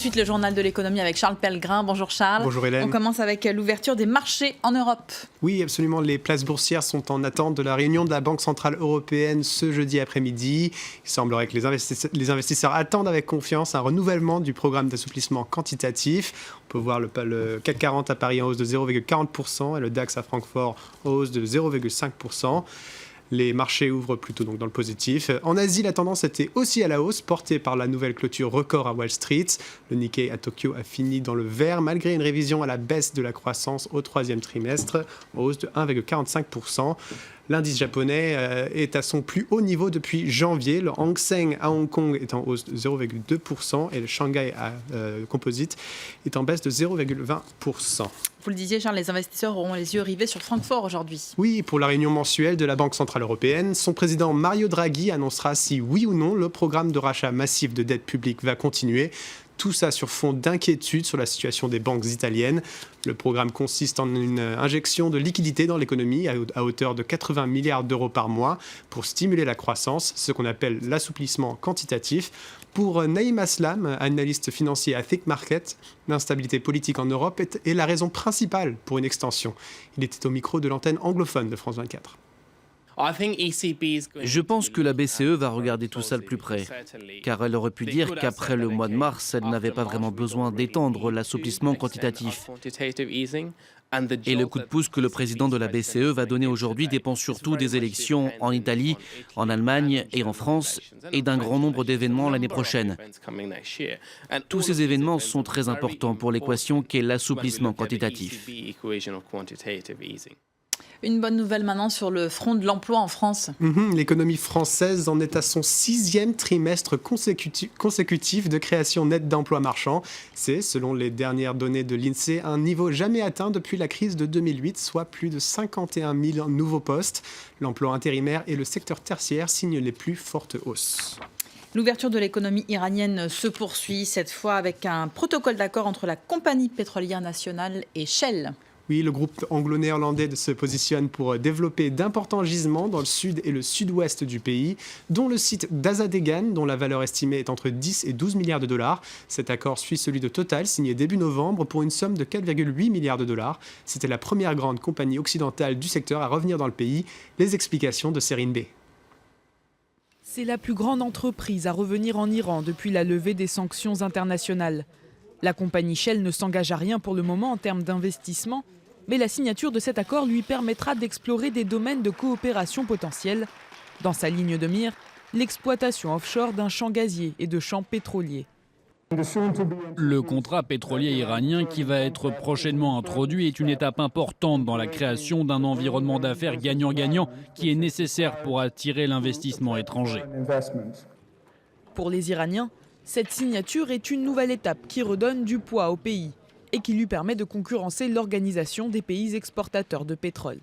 Ensuite, le journal de l'économie avec Charles Pellegrin. Bonjour Charles. Bonjour Hélène. On commence avec l'ouverture des marchés en Europe. Oui, absolument. Les places boursières sont en attente de la réunion de la Banque Centrale Européenne ce jeudi après-midi. Il semblerait que les investisseurs attendent avec confiance un renouvellement du programme d'assouplissement quantitatif. On peut voir le CAC 40 à Paris en hausse de 0,40% et le DAX à Francfort en hausse de 0,5%. Les marchés ouvrent plutôt donc dans le positif. En Asie, la tendance était aussi à la hausse, portée par la nouvelle clôture record à Wall Street. Le Nikkei à Tokyo a fini dans le vert, malgré une révision à la baisse de la croissance au troisième trimestre, en hausse de 1,45%. L'indice japonais est à son plus haut niveau depuis janvier. Le Hang Seng à Hong Kong est en hausse de 0,2% et le Shanghai Composite est en baisse de 0,20%. Vous le disiez, Charles, les investisseurs auront les yeux rivés sur Francfort aujourd'hui. Oui, pour la réunion mensuelle de la Banque Centrale Européenne, son président Mario Draghi annoncera si oui ou non le programme de rachat massif de dette publique va continuer. Tout ça sur fond d'inquiétude sur la situation des banques italiennes. Le programme consiste en une injection de liquidités dans l'économie à hauteur de 80 milliards d'euros par mois pour stimuler la croissance, ce qu'on appelle l'assouplissement quantitatif. Pour Naïm Aslam, analyste financier à Think Market, l'instabilité politique en Europe est la raison principale pour une extension. Il était au micro de l'antenne anglophone de France 24. Je pense que la BCE va regarder tout ça de plus près, car elle aurait pu dire qu'après le mois de mars, elle n'avait pas vraiment besoin d'étendre l'assouplissement quantitatif. Et le coup de pouce que le président de la BCE va donner aujourd'hui dépend surtout des élections en Italie, en Allemagne et en France, et d'un grand nombre d'événements l'année prochaine. Tous ces événements sont très importants pour l'équation qu'est l'assouplissement quantitatif. Une bonne nouvelle maintenant sur le front de l'emploi en France. L'économie française en est à son 6e trimestre consécutif de création nette d'emplois marchands. C'est, selon les dernières données de l'INSEE, un niveau jamais atteint depuis la crise de 2008, soit plus de 51 000 nouveaux postes. L'emploi intérimaire et le secteur tertiaire signent les plus fortes hausses. L'ouverture de l'économie iranienne se poursuit, cette fois avec un protocole d'accord entre la compagnie pétrolière nationale et Shell. Oui, le groupe anglo-néerlandais se positionne pour développer d'importants gisements dans le sud et le sud-ouest du pays, dont le site d'Azadegan, dont la valeur estimée est entre 10 et 12 milliards de dollars. Cet accord suit celui de Total, signé début novembre, pour une somme de 4,8 milliards de dollars. C'était la première grande compagnie occidentale du secteur à revenir dans le pays. Les explications de Serine B. C'est la plus grande entreprise à revenir en Iran depuis la levée des sanctions internationales. La compagnie Shell ne s'engage à rien pour le moment en termes d'investissement, mais la signature de cet accord lui permettra d'explorer des domaines de coopération potentiels. Dans sa ligne de mire, l'exploitation offshore d'un champ gazier et de champs pétroliers. Le contrat pétrolier iranien qui va être prochainement introduit est une étape importante dans la création d'un environnement d'affaires gagnant-gagnant qui est nécessaire pour attirer l'investissement étranger. Pour les Iraniens, cette signature est une nouvelle étape qui redonne du poids au pays et qui lui permet de concurrencer l'organisation des pays exportateurs de pétrole.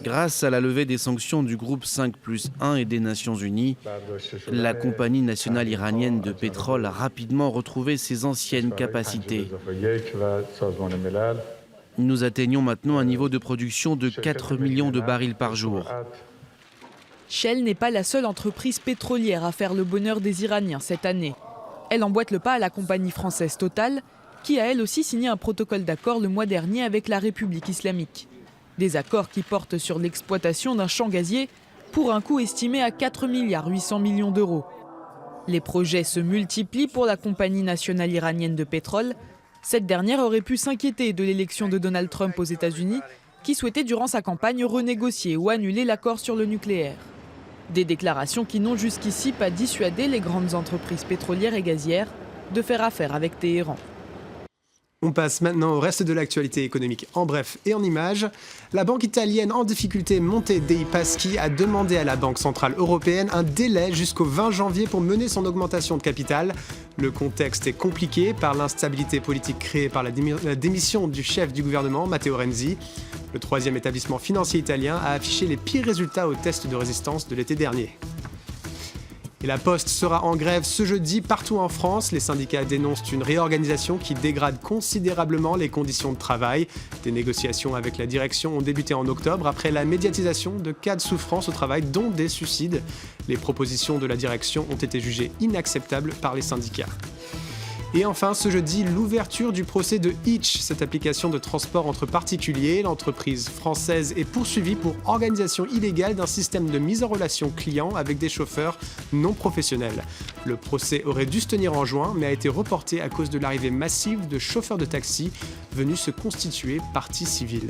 Grâce à la levée des sanctions du groupe 5+1 et des Nations Unies, la compagnie nationale iranienne de pétrole a rapidement retrouvé ses anciennes capacités. Nous atteignons maintenant un niveau de production de 4 millions de barils par jour. Shell n'est pas la seule entreprise pétrolière à faire le bonheur des Iraniens cette année. Elle emboîte le pas à la compagnie française Total, qui a elle aussi signé un protocole d'accord le mois dernier avec la République islamique. Des accords qui portent sur l'exploitation d'un champ gazier pour un coût estimé à 4,8 milliards d'euros. Les projets se multiplient pour la compagnie nationale iranienne de pétrole. Cette dernière aurait pu s'inquiéter de l'élection de Donald Trump aux États-Unis, qui souhaitait durant sa campagne renégocier ou annuler l'accord sur le nucléaire. Des déclarations qui n'ont jusqu'ici pas dissuadé les grandes entreprises pétrolières et gazières de faire affaire avec Téhéran. On passe maintenant au reste de l'actualité économique en bref et en images. La banque italienne en difficulté Monte dei Paschi a demandé à la Banque Centrale Européenne un délai jusqu'au 20 janvier pour mener son augmentation de capital. Le contexte est compliqué par l'instabilité politique créée par la démission du chef du gouvernement, Matteo Renzi. Le troisième établissement financier italien a affiché les pires résultats au test de résistance de l'été dernier. Et la Poste sera en grève ce jeudi partout en France. Les syndicats dénoncent une réorganisation qui dégrade considérablement les conditions de travail. Des négociations avec la direction ont débuté en octobre après la médiatisation de cas de souffrance au travail, dont des suicides. Les propositions de la direction ont été jugées inacceptables par les syndicats. Et enfin, ce jeudi, l'ouverture du procès de Hitch, cette application de transport entre particuliers. L'entreprise française est poursuivie pour organisation illégale d'un système de mise en relation client avec des chauffeurs non professionnels. Le procès aurait dû se tenir en juin, mais a été reporté à cause de l'arrivée massive de chauffeurs de taxi venus se constituer partie civile.